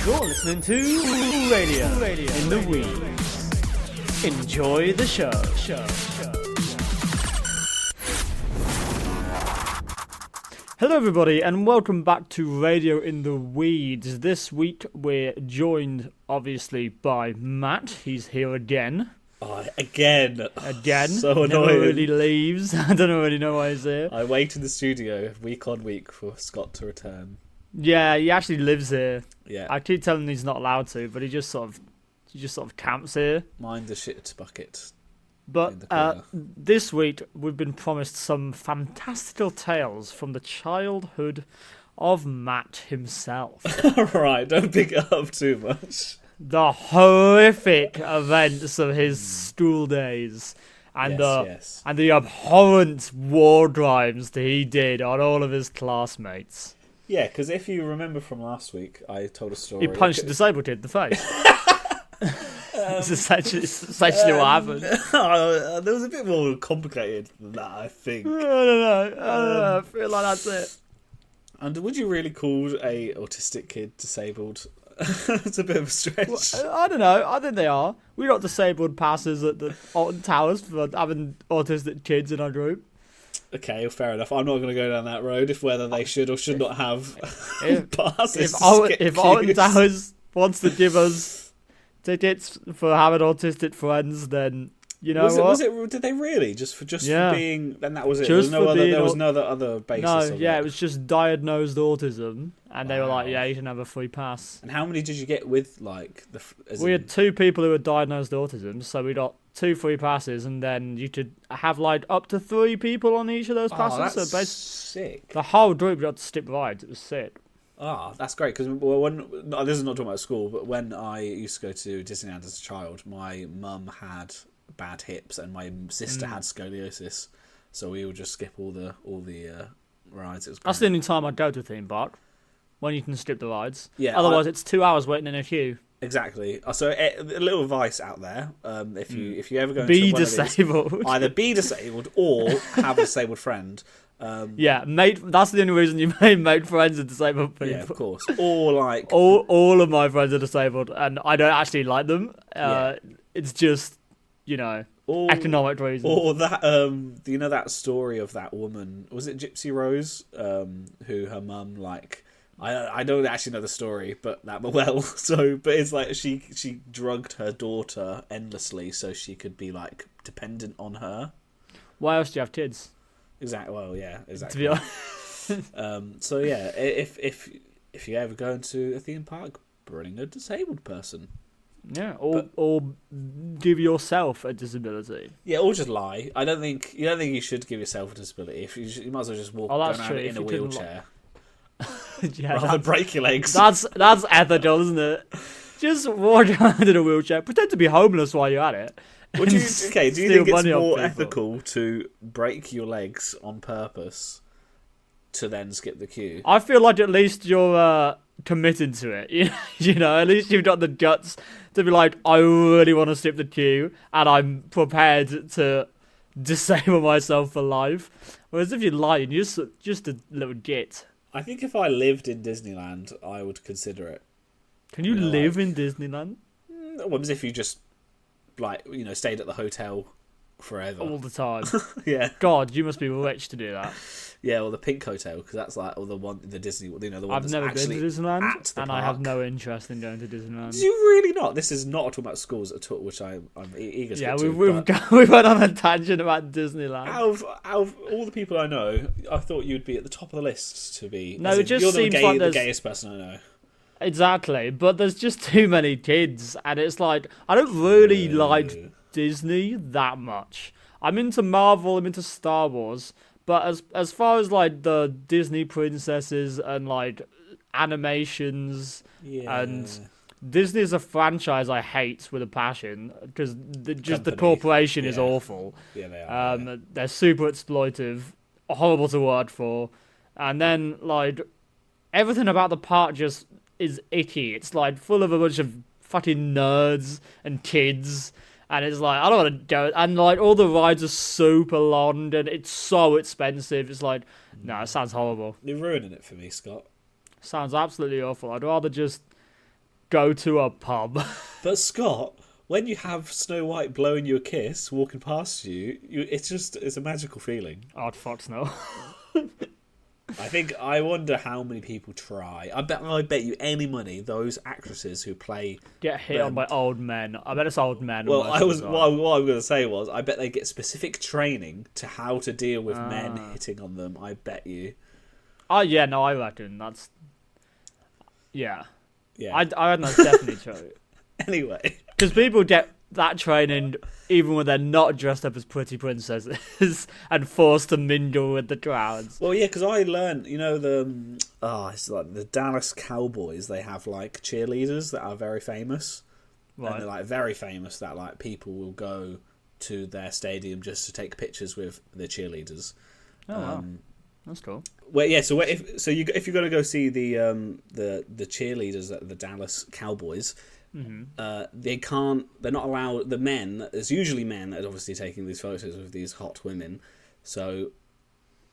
You're listening to Radio in the Weeds. Enjoy the show. Hello everybody and welcome back to Radio in the Weeds. This week we're joined obviously by Matt. He's here again. Again. So annoying. Never really leaves. I don't really know why he's here. I wait in the studio week on week for Scott to return. Yeah, he actually lives here. Yeah. I keep telling him he's not allowed to, but he just sort of camps here. Mind the shit bucket. But this week we've been promised some fantastical tales from the childhood of Matt himself. Alright, don't pick it up too much. The horrific events of his school days and and the abhorrent war crimes that he did on all of his classmates. Yeah, because if you remember from last week, I told a story. He punched a disabled kid in the face. It's essentially what happened. There was a bit more complicated than that, I think. I don't know. I feel like that's it. And would you really call a autistic kid disabled? It's a bit of a stretch. Well, I don't know. I think they are. We got disabled passes at the Alton Towers for having autistic kids in our group. Okay, fair enough. I'm not going to go down that road if whether they should or should not have passes. If Alton Towers wants to give us tickets for having autistic friends, then you know Did they really just for being? Then that was it. Just there was no other basis. It was just diagnosed autism, and they were like, "Yeah, you can have a free pass." And how many did you get with like the? We had 2 people who were diagnosed autism, so we got 2 free passes, and then you could have like up to 3 people on each of those passes. Oh, that's so sick. The whole group got to skip rides. It was sick. That's great because this is not talking about school, but when I used to go to Disneyland as a child, my mum had bad hips and my sister had scoliosis, so we would just skip all the rides. It was great. That's the only time I'd go to a theme park, when you can skip the rides. Yeah, otherwise it's 2 hours waiting in a queue. Exactly. So a little advice out there: if you ever go be into disabled, these, either be disabled or have a disabled friend. That's the only reason you make friends with disabled people. Yeah, of course. Or like all of my friends are disabled, and I don't actually like them. It's just economic reasons. Or that you know that story of that woman, was it Gypsy Rose, who her mum like. I don't actually know the story, but it's like she drugged her daughter endlessly so she could be like dependent on her. Why else do you have kids? Exactly. Well, yeah, exactly. To be honest. So yeah, if you ever go into a theme park, bring a disabled person. Yeah, or give yourself a disability. Yeah, or just lie. I don't think you should give yourself a disability. If you might as well just walk around in a wheelchair. Rather than break your legs. That's ethical, isn't it? Just walk around in a wheelchair, pretend to be homeless while you're at it. Do you think it's more ethical to break your legs on purpose to then skip the queue? I feel like at least you're committed to it. At least you've got the guts to be like, I really want to skip the queue, and I'm prepared to disable myself for life. Whereas if you lie, you're just a little git. I think if I lived in Disneyland, I would consider it. Can you live in Disneyland? What was if you just stayed at the hotel forever all the time? Yeah. God, you must be rich to do that. Yeah, or the Pink Hotel, because that's like the Disney. The one I've never been to Disneyland, and park. I have no interest in going to Disneyland. Do you really not? This is not talking about schools at all, which I'm eager to get to. We went on a tangent about Disneyland. Out of all the people I know, I thought you'd be at the top of the list to be. No, it just you're seems like the gayest person I know. Exactly, but there's just too many kids, and it's like I don't really like Disney that much. I'm into Marvel, I'm into Star Wars, but as far as like the Disney princesses and like animations and Disney is a franchise I hate with a passion because the corporation is awful. Yeah, they are. They're super exploitive, horrible to work for, and then like everything about the park just is icky. It's like full of a bunch of fucking nerds and kids, and it's like I don't want to go. And like all the rides are super long, and it's so expensive. It's like no, it sounds horrible. You're ruining it for me, Scott. Sounds absolutely awful. I'd rather just go to a pub. But Scott, when you have Snow White blowing you a kiss, walking past it's a magical feeling. Oh, fuck no. I wonder how many people try. I bet you any money those actresses who play get hit on by old men. I bet it's old men. Well, what I was going to say was, I bet they get specific training to how to deal with men hitting on them. I bet you. Oh yeah, no, I reckon that's. Yeah. Yeah. I reckon that's definitely true. Anyway, because people get that training even when they're not dressed up as pretty princesses and forced to mingle with the crowds. Well, yeah, because I learned, it's like the Dallas Cowboys. They have like cheerleaders that are very famous, right? And they're like very famous that like people will go to their stadium just to take pictures with the cheerleaders. Oh, wow. That's cool. Well, yeah. So if you're going to go see the cheerleaders at the Dallas Cowboys. Mm-hmm. They're not allowed. The men, there's usually men that are obviously taking these photos with these hot women. So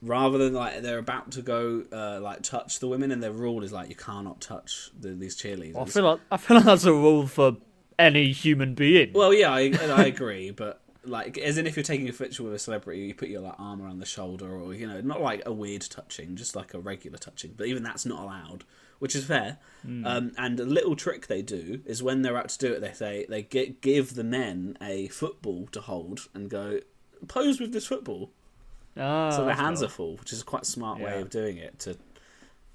rather than like they're about to go like touch the women, and their rule is like you cannot touch these cheerleaders. Well, I feel like that's a rule for any human being. Well, yeah, I agree, but like as in if you're taking a picture with a celebrity, you put your like arm around the shoulder, or not like a weird touching, just like a regular touching. But even that's not allowed. Which is fair. And a little trick they do is when they're out to do it, they give the men a football to hold and go, pose with this football. So their hands are full, which is a quite smart way of doing it to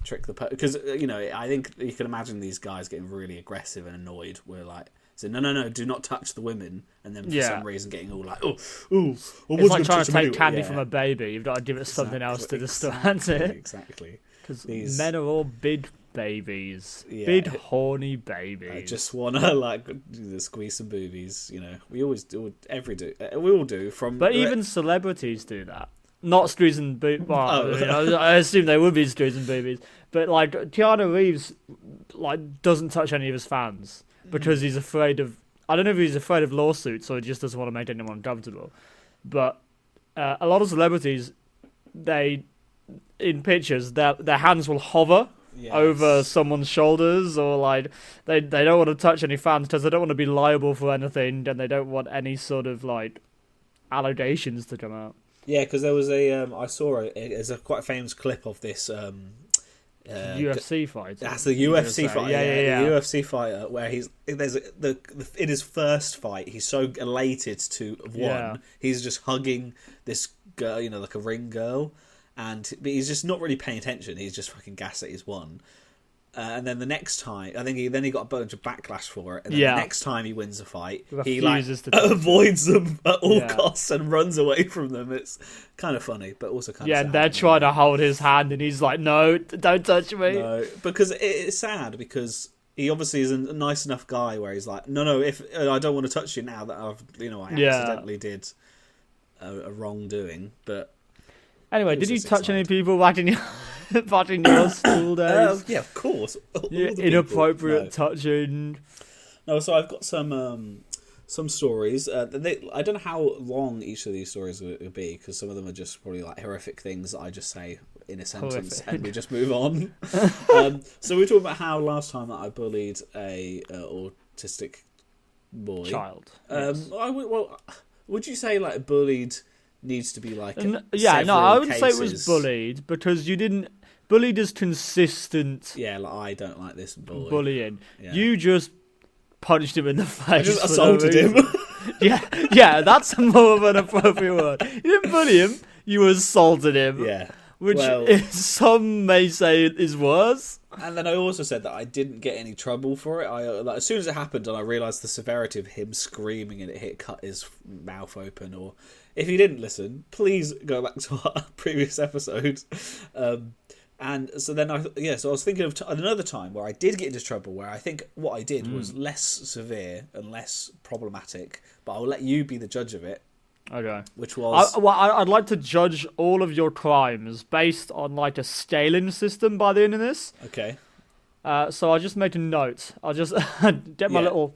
trick the... Because, I think you can imagine these guys getting really aggressive and annoyed. Where like, so no, do not touch the women. And then for some reason getting all like, it's like trying to take candy from a baby. You've got to give it something else to distract it. Exactly. Because men are all big babies. Yeah. Big horny babies. I just wanna like squeeze some boobies, we always do, we all do but even celebrities do that, not squeezing boobies. Well, I assume they would be squeezing boobies, but like Keanu Reeves like doesn't touch any of his fans because he's afraid of, I don't know if he's afraid of lawsuits or he just doesn't want to make anyone uncomfortable, but a lot of celebrities, in pictures their hands will hover over someone's shoulders, or like they don't want to touch any fans because they don't want to be liable for anything, and they don't want any sort of like allegations to come out. Yeah, because there was I saw there's a quite famous clip of this UFC fight. That's the UFC fight. Yeah. The UFC fighter where in his first fight, he's so elated to have won. Yeah. He's just hugging this girl, like a ring girl. But he's just not really paying attention. He's just fucking gassed that he's won. And then the next time, I think he got a bunch of backlash for it. And then the next time he wins a fight, he like avoids them at all costs and runs away from them. It's kind of funny, but also kind of sad. Yeah, they're trying to hold his hand, and he's like, "No, don't touch me." No, because it's sad because he obviously is a nice enough guy where he's like, "No, if I don't want to touch you now that I've I accidentally did a wrongdoing," but. Anyway, did you touch any people back in your school days? Yeah, of course. Inappropriate touching. No, so I've got some stories. I don't know how long each of these stories will be, because some of them are just probably like horrific things that I just say in a sentence and we just move on. So we're talking about how last time that I bullied a autistic boy. Child. Yes. Would you say like bullied... needs to be like I wouldn't say it was bullied, because you didn't. Bullied is consistent. Yeah, like I don't like this boy. Bullying. Yeah. You just punched him in the face. I just assaulted him. yeah, that's more of an appropriate word. You didn't bully him. You assaulted him. Yeah, which some may say is worse. And then I also said that I didn't get any trouble for it. As soon as it happened, and I realised the severity of him screaming and it cut his mouth open, or. If you didn't listen, please go back to our previous episode. And so then so I was thinking of another time where I did get into trouble, where I think what I did was less severe and less problematic, but I'll let you be the judge of it. Okay. Which was... I'd like to judge all of your crimes based on like a scaling system by the end of this. Okay. So I'll just make a note. I'll just get my little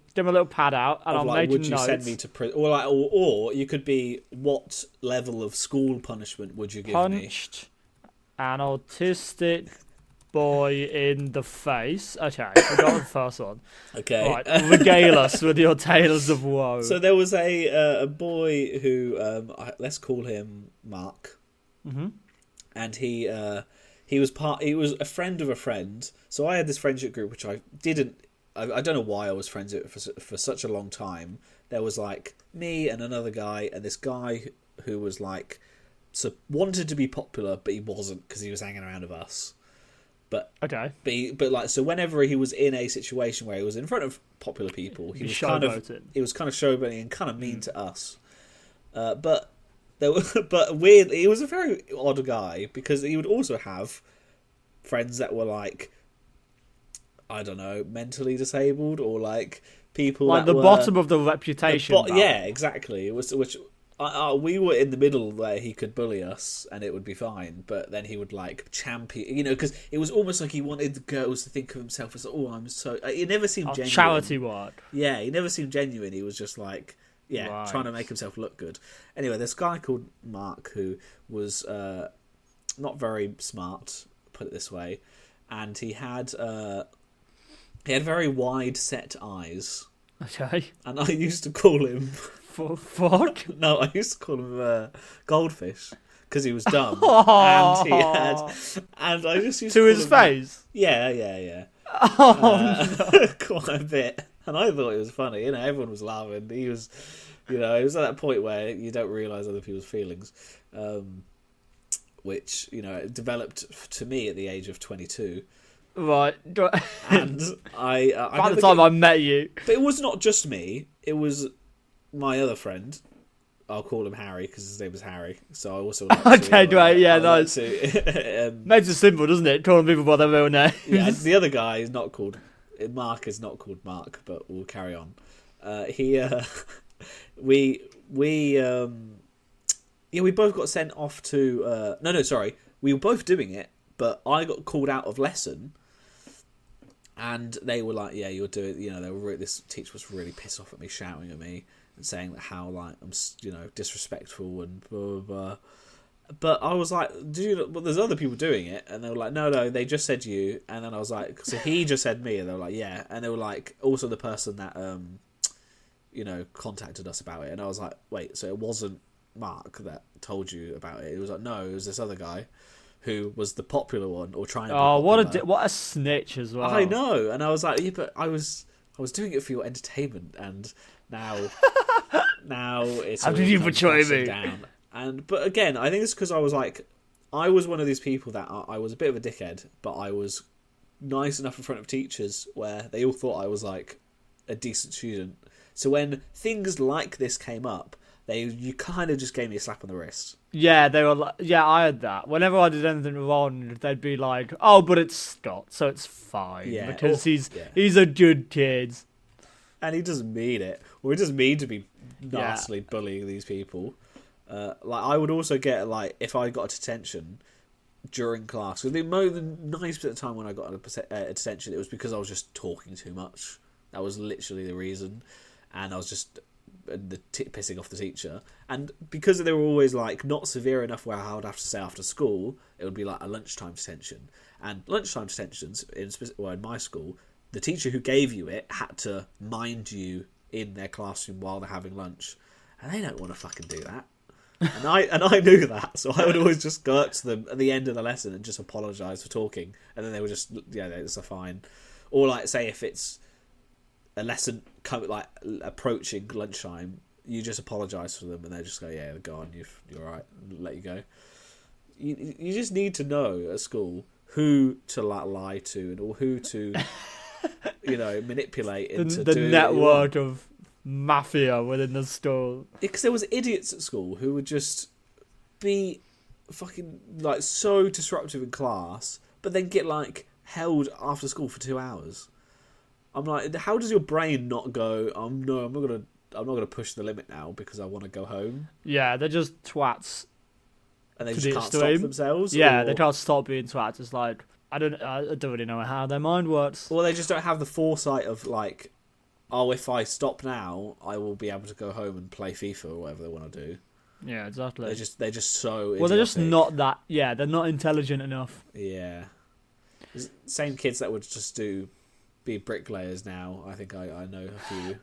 pad out, and I'll make a note. Would you send me to prison? Or you could be, what level of school punishment would you give me? Punched an autistic boy in the face. Okay, we got the first one. Okay. Right, regale us with your tales of woe. So there was a boy who let's call him Mark, and he was a friend of a friend. So I had this friendship group which I don't know why I was friends with it for such a long time. There was like me and another guy and this guy who was like wanted to be popular, but he wasn't because he was hanging around with us. But okay, but like so, whenever he was in a situation where he was in front of popular people, he was kind of showboating and kind of mean to us. But weird, he was a very odd guy because he would also have friends that were like, I don't know, mentally disabled or like people like that the were, bottom of the reputation. Yeah, exactly. It was which. We were in the middle where he could bully us and it would be fine, but then he would like champion, because it was almost like he wanted the girls to think of himself as, oh, I'm so. It never seemed genuine. Charity work. Yeah, he never seemed genuine. He was just like, trying to make himself look good. Anyway, this guy called Mark who was not very smart, put it this way, and he had very wide set eyes. Okay. And I used to call him. Fuck? No, I used to call him Goldfish because he was dumb, and I just used to his face. Yeah. No. Quite a bit, and I thought it was funny. Everyone was laughing. He was, it was at that point where you don't realise other people's feelings, which it developed to me at the age of 22. Right, and I by the time I met you, but it was not just me. It was my other friend. I'll call him Harry because his name was Harry. So I also like okay, great, yeah, nice. Makes it simple, doesn't it? Calling people by their real names. Yeah, the other guy is not called Mark. Is not called Mark, but we'll carry on. We both got sent off to. Sorry, we were both doing it, but I got called out of lesson. And they were like, "Yeah, you'll do it." This teacher was really pissed off at me, shouting at me and saying how like I'm, disrespectful and blah blah blah. But I was like, "Well, there's other people doing it," and they were like, "No, they just said you." And then I was like, "So he just said me?" And they were like, "Yeah." And they were like, "Also the person that contacted us about it." And I was like, "Wait, so it wasn't Mark that told you about it?" It was like, "No, it was this other guy." Who was the popular one or trying to be popular. What a snitch as well. I know, and I was like, yeah, but I was doing it for your entertainment, and now it's how did you betray me? Down. But again, I think it's because I was one of these people that I was a bit of a dickhead, but I was nice enough in front of teachers where they all thought I was like a decent student. So when things like this came up, you kind of just gave me a slap on the wrist. Yeah, they were like, yeah, I had that. Whenever I did anything wrong, they'd be like, "Oh, but it's Scott, so it's fine because he's a good kid." And he doesn't mean it. Or he doesn't mean to be nastily bullying these people. I would also get, like, if I got a detention during class, because the 90% of the time when I got a detention, it was because I was just talking too much. That was literally the reason. And I was just pissing off the teacher. And because they were always, like, not severe enough where I would have to stay after school, it would be, like, a lunchtime detention. And lunchtime detentions, in my school, the teacher who gave you it had to mind you in their classroom while they're having lunch. And they don't want to fucking do that. And I knew that, so I would always just go up to them at the end of the lesson and just apologise for talking. And then they would just, it's a fine. Or, like, say if it's a lesson approaching lunchtime, you just apologise for them and they just go, yeah, go on, you're alright, let you go. You just need to know at school who to lie to or who to manipulate into the network of mafia within the school. Because there was idiots at school who would just be fucking like so disruptive in class, but then get like held after school for 2 hours. I'm like, how does your brain not go? I'm not gonna push the limit now because I want to go home. Yeah, they're just twats, and they just can't stop themselves. Yeah, they can't stop being twats. It's like I don't really know how their mind works. Or they just don't have the foresight of like, oh, if I stop now, I will be able to go home and play FIFA or whatever they want to do. Yeah, exactly. They're just so idiotic. Well, they're just not that. Yeah, they're not intelligent enough. Yeah. Same kids that would just be bricklayers now. I think I know a few.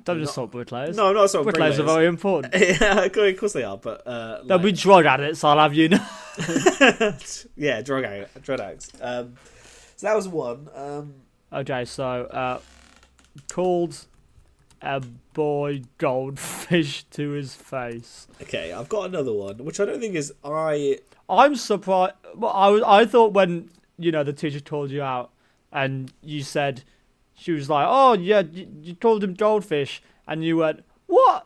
Don't just sort bricklayers. No, not sort of bricklayers. Bricklayers are very important. Yeah, of course they are. But they'll be drug addicts. I'll have you know. Yeah, drug addicts. So that was one. Okay, so called a boy goldfish to his face. Okay, I've got another one, which I don't think is I'm surprised. Well, I thought when the teacher called you out, and you said, she was like, "Oh yeah, you called him goldfish," and you went, "What?"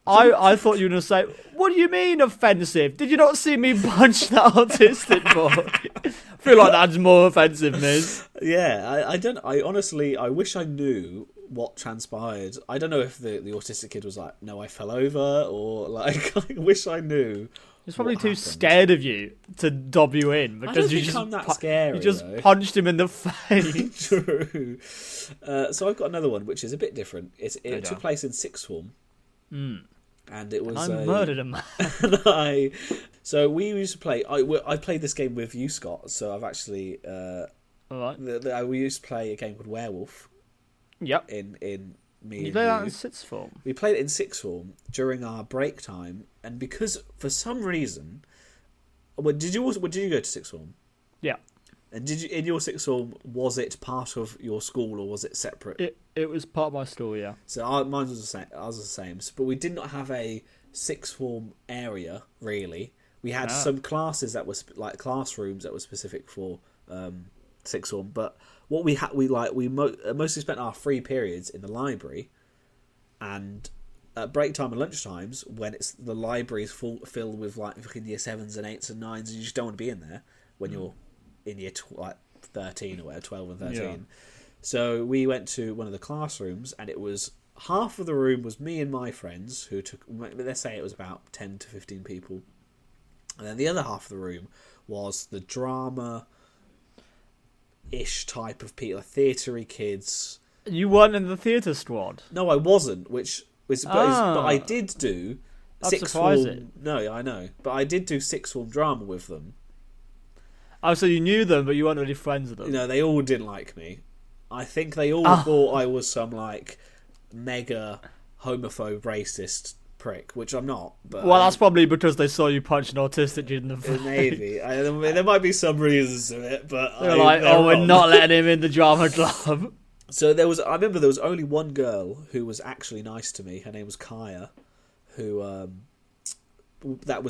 I thought you were gonna say, "What do you mean offensive? Did you not see me punch that autistic boy?" I feel like that's more offensive, Miz. Yeah, I honestly, I wish I knew what transpired. I don't know if the autistic kid was like, "No, I fell over," or like, I wish I knew. He's probably too scared of you to dob you in because you just punched him in the face. True. So I've got another one which is a bit different. It took place in sixth form, and it was. And I murdered a man. So we used to play. I played this game with you, Scott. So I've actually. All right. We used to play a game called Werewolf. Yep. In me. You played that in sixth form. We played it in sixth form during our break time, and because for some reason, did you go to sixth form? Yeah. And did you in your sixth form? Was it part of your school or was it separate? It was part of my school, yeah. So mine was the same. Ours was the same, but we did not have a sixth form area really. We had some classes that was like classrooms that were specific for sixth form, but what we had, we mostly spent our free periods in the library, and at break time and lunch times when the library's filled with like fucking year 7s and 8s and 9s, and you just don't want to be in there when you're in year 13 or whatever, 12 and 13. Yeah. So we went to one of the classrooms, and it was half of the room was me and my friends who took, let's say it was about 10 to 15 people, and then the other half of the room was the drama ish type of people, theatre-y kids. You weren't in the theatre squad? No, I wasn't, but I did do sixth form. No, I know. But I did do sixth form drama with them. Oh, so you knew them, but you weren't really friends with them? They all didn't like me. I think they all thought I was some, like, mega homophobe, racist prick, which I'm not. But well, that's probably because they saw you punch an autistic kid in the face. Maybe. There might be some reasons to it, but they're like, we're not letting him in the drama club. So I remember there was only one girl who was actually nice to me. Her name was Kaya, who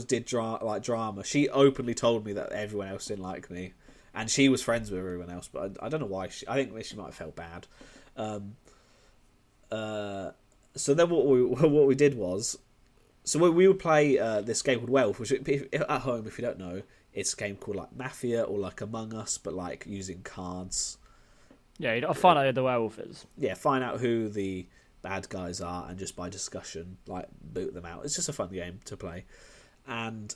did drama. She openly told me that everyone else didn't like me, and she was friends with everyone else. But I don't know why. I think she might have felt bad. So then what we did was, we would play this game called Werewolf, which at home, if you don't know, it's a game called like Mafia or like Among Us, but like using cards. Yeah, you gotta find out who the werewolf is. Yeah, find out who the bad guys are, and just by discussion, like, boot them out. It's just a fun game to play. And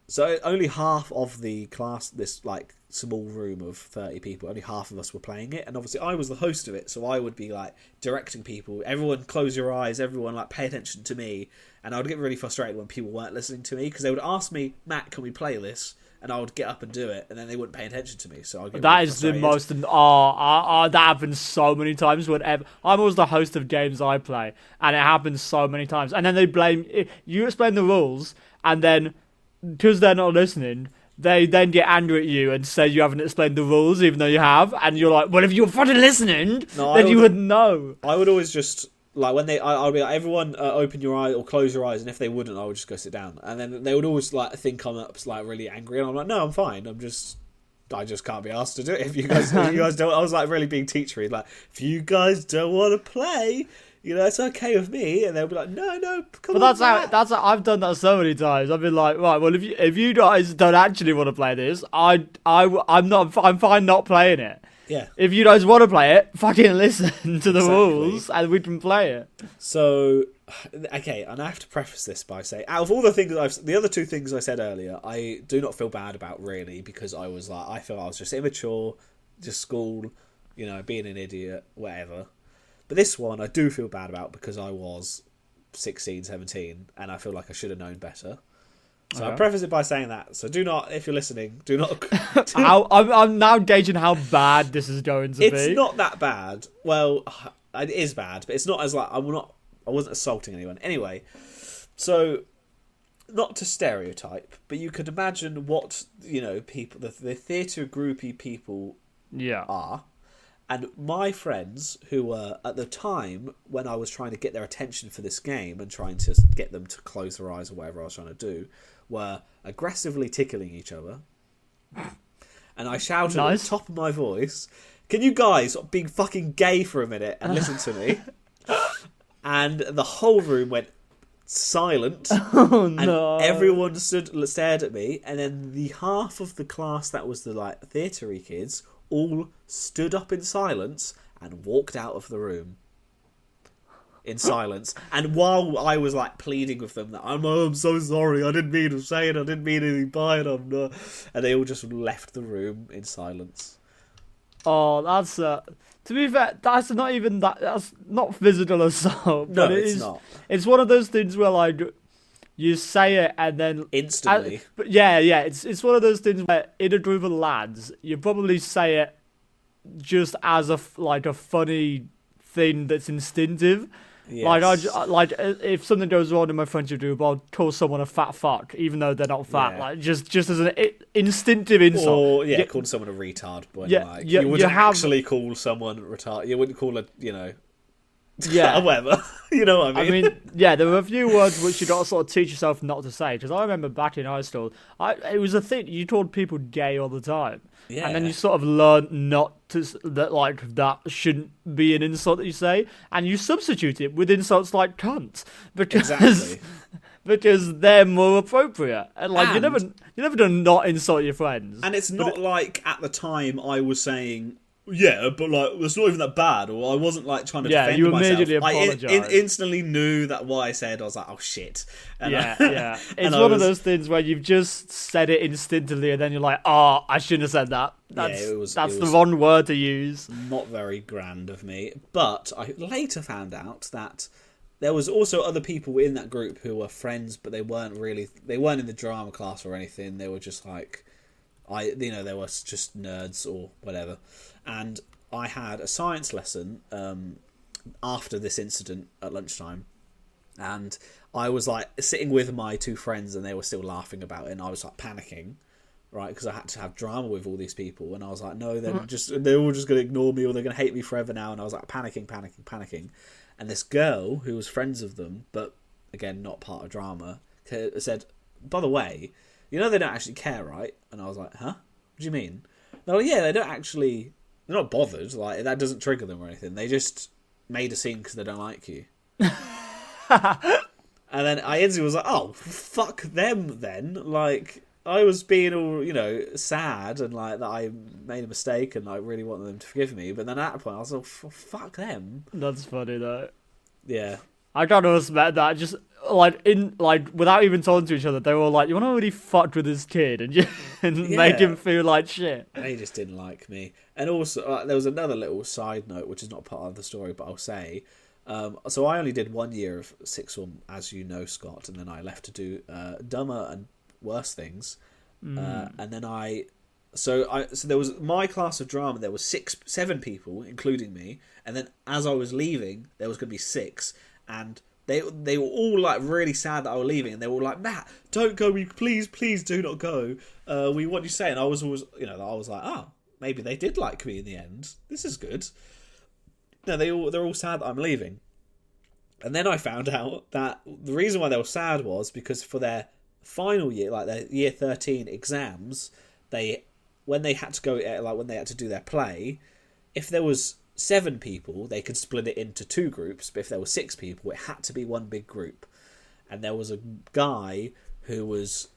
so only half of the class, this like small room of 30 people, only half of us were playing it, and obviously I was the host of it, so I would be like directing people. Everyone close your eyes, everyone like pay attention to me, and I would get really frustrated when people weren't listening to me, because they would ask me, "Matt, can we play this?" And I would get up and do it, and then they wouldn't pay attention to me. So that is the most. That happens so many times. Whenever I'm always the host of games I play, and it happens so many times. And then they blame you. Explain the rules, and then because they're not listening, they then get angry at you and say you haven't explained the rules, even though you have. And you're like, well, if you were fucking listening, then you would know. I would always just. Like when I'll be like, everyone open your eye or close your eyes, and if they wouldn't, I would just go sit down. And then they would always like think I'm like really angry, and I'm like, no, I'm fine. I just can't be asked to do it. If you guys don't, I was like really being teachery, like, if you guys don't want to play, it's okay with me. And they'll be like, no, come on. But that's how I've done that so many times. I've been like, right, well, if you guys don't actually want to play this, I'm fine not playing it. Yeah. If you guys want to play it, fucking listen to the rules and we can play it. So, okay, and I have to preface this by saying, out of all the things the other two things I said earlier, I do not feel bad about really, because I feel I was just immature, just school, being an idiot, whatever. But this one I do feel bad about because I was 16, 17, and I feel like I should have known better. So I preface it by saying that. So do not, if you're listening, do not. I'm now gauging how bad this is going to be. It's not that bad. Well, it is bad, but it's not as like I wasn't assaulting anyone. Anyway, so not to stereotype, but you could imagine what people, the theatre groupie people, are. And my friends, who were, at the time, when I was trying to get their attention for this game and trying to get them to close their eyes or whatever I was trying to do, were aggressively tickling each other. And I shouted at the top of my voice, "Can you guys stop being fucking gay for a minute and listen to me?" And the whole room went silent. Oh, no. And everyone stared at me. And then the half of the class that was the theatre-y kids all stood up in silence and walked out of the room in silence. And while I was pleading with them that I'm so sorry, I didn't mean to say it, I didn't mean anything by it, and they all just left the room in silence. Oh, that's to be fair, that's not even that. That's not physical assault. No, but it's not. It's one of those things where you say it and then instantly. But yeah, it's one of those things where in a group of lads, you probably say it just as a funny thing that's instinctive. Yes. If something goes wrong in my friendship group, I'll call someone a fat fuck, even though they're not fat. Yeah. Just as an instinctive insult. Or call someone a retard. When, you wouldn't actually call someone retard. You wouldn't call whatever. You know what I mean? I mean, there were a few words which you got to sort of teach yourself not to say. Because I remember back in high school, it was a thing. You told people gay all the time. Yeah. And then you sort of learn not to, that shouldn't be an insult that you say. And you substitute it with insults like cunt. Because they're more appropriate. And you never do not insult your friends. And it's not at the time I was saying, yeah, but it's not even that bad, or I wasn't trying to defend you myself. Immediately apologized. I instantly knew that what I said, I was like, oh shit. And It's one of those things where you've just said it instinctively, and then you're like, oh, I shouldn't have said that. That's the wrong word to use. Not very grand of me. But I later found out that there was also other people in that group who were friends, but they weren't in the drama class or anything. They were just they were just nerds or whatever. And I had a science lesson after this incident at lunchtime, and I was sitting with my two friends, and they were still laughing about it, and I was panicking, right, because I had to have drama with all these people, and I was no, they're all just going to ignore me, or they're going to hate me forever now, and I was panicking, and this girl who was friends of them, but again not part of drama, said, by the way, they don't actually care, right? And I was like, huh? What do you mean? They're like, yeah, they don't actually. They're not bothered. That doesn't trigger them or anything. They just made a scene because they don't like you. And then I instantly was like, oh, fuck them then. I was being all, sad and that I made a mistake and I really wanted them to forgive me. But then at that point, I was like, fuck them. That's funny, though. Yeah. I kind of respect that. Just without even talking to each other, they were all you want to really fuck with this kid and make him feel like shit. They just didn't like me. And also, there was another little side note, which is not part of the story, but I'll say. So I only did 1 year of sixth form, as you know, Scott, and then I left to do dumber and worse things. And then so there was my class of drama. There was 7 people, including me, and then as I was leaving, there was going to be 6. And they were all really sad that I was leaving, and they were all like, Matt, don't go, please do not go. We want you to stay. And I was always, I was like, oh, maybe they did like me in the end. This is good. No, they're all sad that I'm leaving. And then I found out that the reason why they were sad was because for their final year, their year 13 exams, when they had to go, when they had to do their play, if there was 7 people, they could split it into 2 groups, but if there were 6 people, it had to be one big group. And there was a guy who was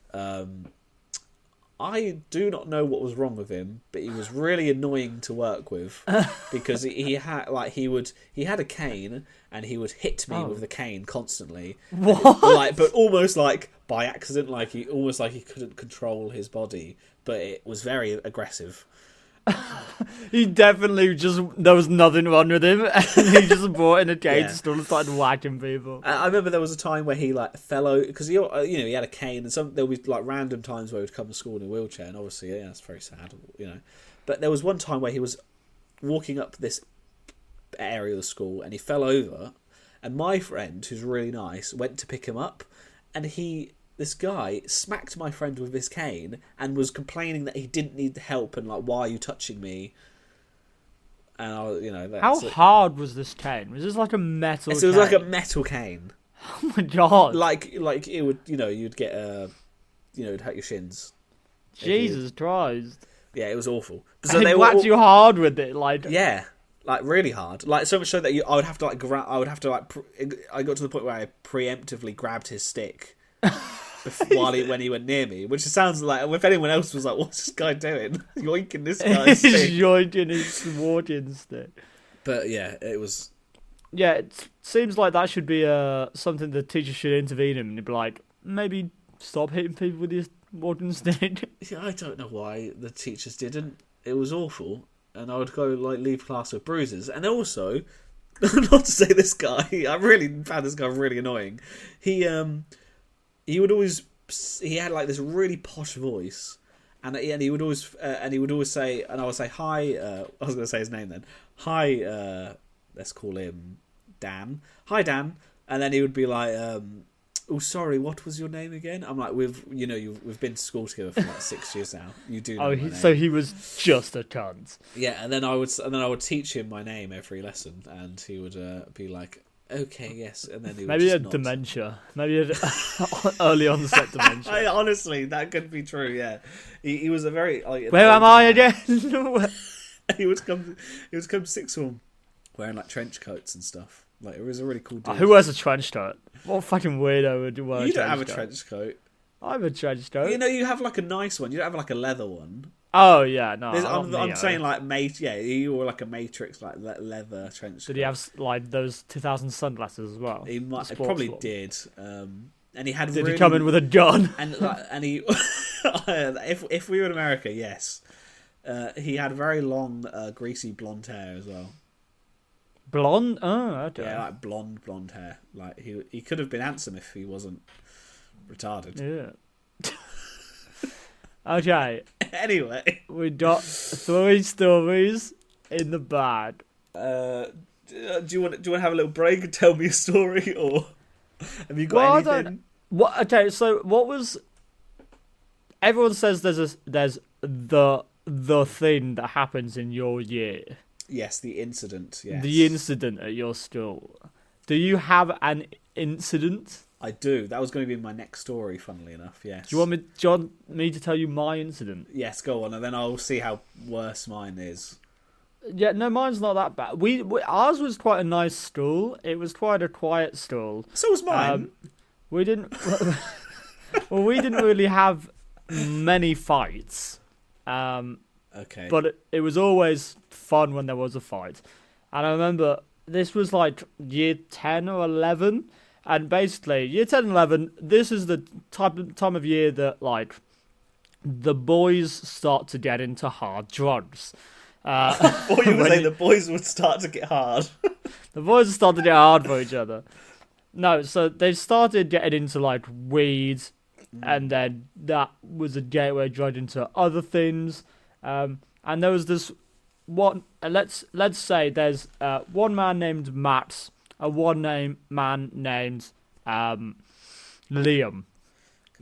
I do not know what was wrong with him, but he was really annoying to work with because he had he had a cane and he would hit me with the cane constantly. What? But almost by accident, he couldn't control his body, but it was very aggressive. He definitely there was nothing wrong with him, and he just brought in a cane Yeah. to school and started whacking people. I remember there was a time where he like fell over because he had a cane, and there would be like random times where he would come to school in a wheelchair, and obviously that's very sad, But there was one time where he was walking up this area of the school and he fell over, and my friend, who's really nice, went to pick him up, and this guy smacked my friend with his cane and was complaining that he didn't need the help and like, why are you touching me? And How hard was this cane? Was this like a metal? So it was like a metal cane. Oh my god! Like it would, you'd get it'd hurt your shins. Jesus Christ! Yeah, it was awful. So they whacked you hard with it, like yeah, like really hard, like so much so that I would have to like I got to the point where I preemptively grabbed his stick when he went near me, which sounds like if anyone else was like, "What's this guy doing? Yoinking this guy's stick." Yoinking his walking stick. But yeah, it was. Yeah, it seems like that should be something the teacher should intervene in and be like, maybe stop hitting people with your walking stick. Yeah, I don't know why the teachers didn't. It was awful, and I would go like leave class with bruises. And also, not to say this guy, I really found this guy really annoying. He would always, he had like this really posh voice, and he would always say, and I would say hi. I was going to say his name then. Hi, let's call him Dan. Hi Dan, and then he would be like, oh sorry, what was your name again? I'm like, we've been to school together for like 6 years now. You do know my name. So he was just a cunt. Yeah, and then I would teach him my name every lesson, and he would be like, okay, yes, and then he would maybe just he had dementia. Maybe he had early onset dementia. Honestly, that could be true. Yeah, he was a very. Where am I again? he would come to sixth form wearing like trench coats and stuff. Like it was a really cool dude. Who wears a trench coat? What fucking weirdo would wear? You don't have a trench coat. I have a trench coat. You have like a nice one. You don't have like a leather one. Oh yeah, no. I'm saying like you wore like a Matrix like leather trench coat. Did he have like those 2000 sunglasses as well? He probably did. And he had. Did he come in with a gun? And he, if we were in America, yes, he had very long, greasy blonde hair as well. Blonde? Oh, okay. Yeah, like blonde hair. Like he could have been handsome if he wasn't retarded. Yeah. Okay. Anyway, we got 3 stories in the bag. Do you want to have a little break and tell me a story, or have you got anything? Okay, so what was? Everyone says there's the thing that happens in your year. Yes, the incident. Yes, the incident at your school. Do you have an incident? I do. That was going to be my next story, funnily enough, yes. Do you want me to tell you my incident? Yes, go on, and then I'll see how worse mine is. Yeah, no, mine's not that bad. Ours was quite a nice school. It was quite a quiet school. So was mine. We didn't... well, we didn't really have many fights. Okay. But it was always fun when there was a fight. And I remember this was like year 10 or 11... And basically, year 10 and 11, this is the time of year that, like, the boys start to get into hard drugs. Or you would say the boys would start to get hard. The boys start to get hard for each other. No, so they started getting into, like, weed, and then that was a gateway drug into other things. And there was this one, let's say there's one man named Matt, man named Liam.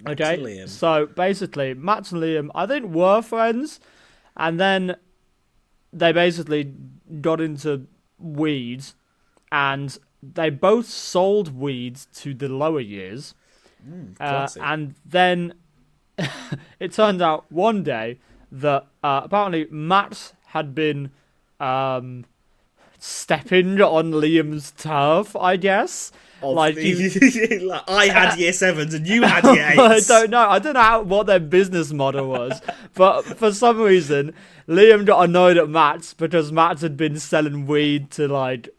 Okay, Liam. So basically, Matt and Liam, I think, were friends, and then they basically got into weed, and they both sold weed to the lower years. And then it turned out one day that apparently Matt had been stepping on Liam's turf, I guess. Like I had year 7s and you had year 8s. I don't know what their business model was, but for some reason Liam got annoyed at Matt because Matt had been selling weed to like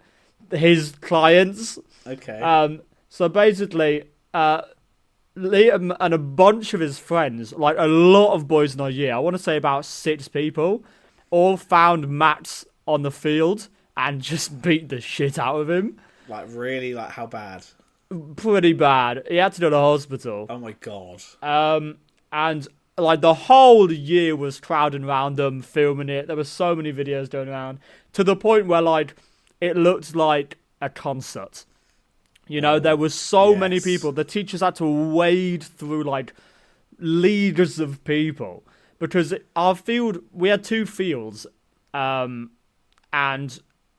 his clients. Okay. So basically, Liam and a bunch of his friends, like a lot of boys in our year, I want to say about 6 people, all found Max on the field and just beat the shit out of him. Like, really? Like, how bad? Pretty bad. He had to go to hospital. Oh my god. And like the whole year was crowding around them, filming it. There were so many videos going around to the point where like it looked like a concert. You know, there were so many people. The teachers had to wade through like leagues of people because our field, we had 2 fields, and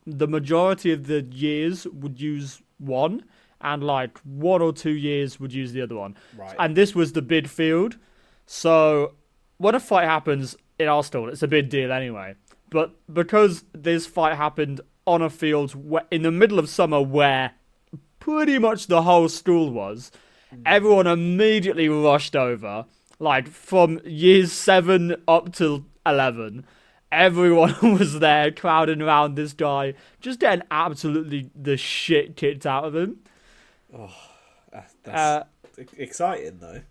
the majority of the years would use one, and like 1 or 2 years would use the other one. Right. And this was the bid field. So when a fight happens in our school, it's a big deal anyway. But because this fight happened on a field in the middle of summer where pretty much the whole school was, everyone immediately rushed over. Like from years 7 up to 11, everyone was there crowding around this guy, just getting absolutely the shit kicked out of him. Oh, that's exciting though.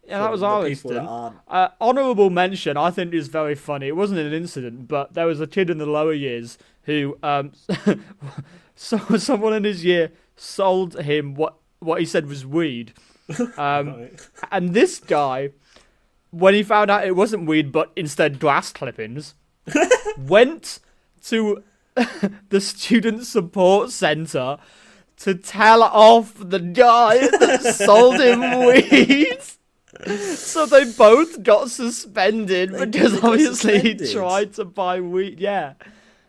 Yeah, that was our incident. Honourable mention, I think, is very funny. It wasn't an incident, but there was a kid in the lower years who, so someone in his year sold him what he said was weed. Right. And this guy, when he found out it wasn't weed, but instead grass clippings, went to the student support centre to tell off the guy that sold him weed. So they both got suspended because obviously he tried to buy weed. Yeah,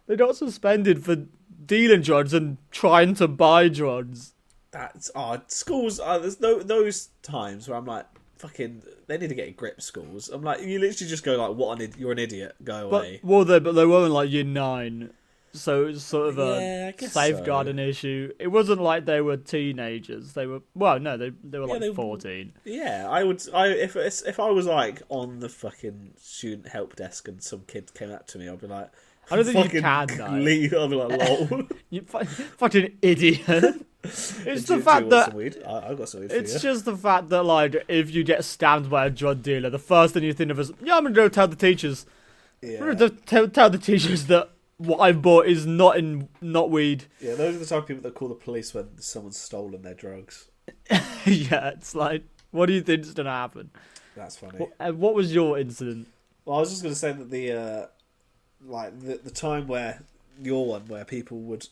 they got suspended for dealing drugs and trying to buy drugs. That's schools. There's those times where I'm like, fucking, they need to get a grip. Schools. I'm like, you literally just go like, you're an idiot. Go away. But they were in like year 9. So it was sort of a safeguarding issue. It wasn't like they were teenagers. They were they were like 14. Yeah, if I was like on the fucking student help desk and some kid came up to me, I'd be like, I don't think you can though. Leave. I'd be like, lol. You fucking idiot. It's the fact that I got some weed. It's just the fact that like if you get stabbed by a drug dealer, the first thing you think of is, I'm gonna go tell the teachers. Yeah. I'm gonna tell the teachers that what I've bought is not weed. Yeah, those are the type of people that call the police when someone's stolen their drugs. Yeah, it's like, what do you think's gonna happen? That's funny. What was your incident? Well, I was just gonna say that the time where your one where people would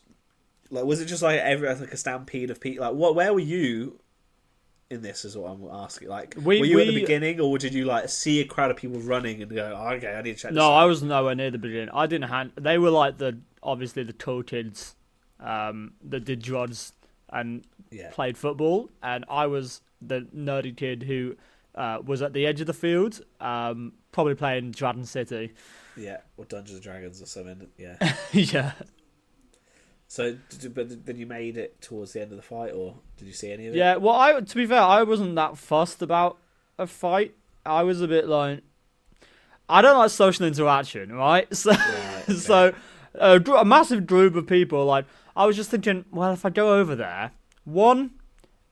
like, was it just like like a stampede of people? Like, where were you in this? Is what I'm asking. Like, were you at the beginning, or did you like see a crowd of people running and go, oh, "Okay, I need to check"? No, I was nowhere near the beginning. I didn't They were like obviously the cool kids, that did drugs and played football, and I was the nerdy kid who was at the edge of the field, probably playing Dragon City. Yeah, or Dungeons and Dragons or something. Yeah. Yeah. So, but then you made it towards the end of the fight, or did you see any of it? Yeah, well, to be fair, I wasn't that fussed about a fight. I was a bit like, I don't like social interaction, right? So, so a massive group of people, like, I was just thinking, well, if I go over there, one,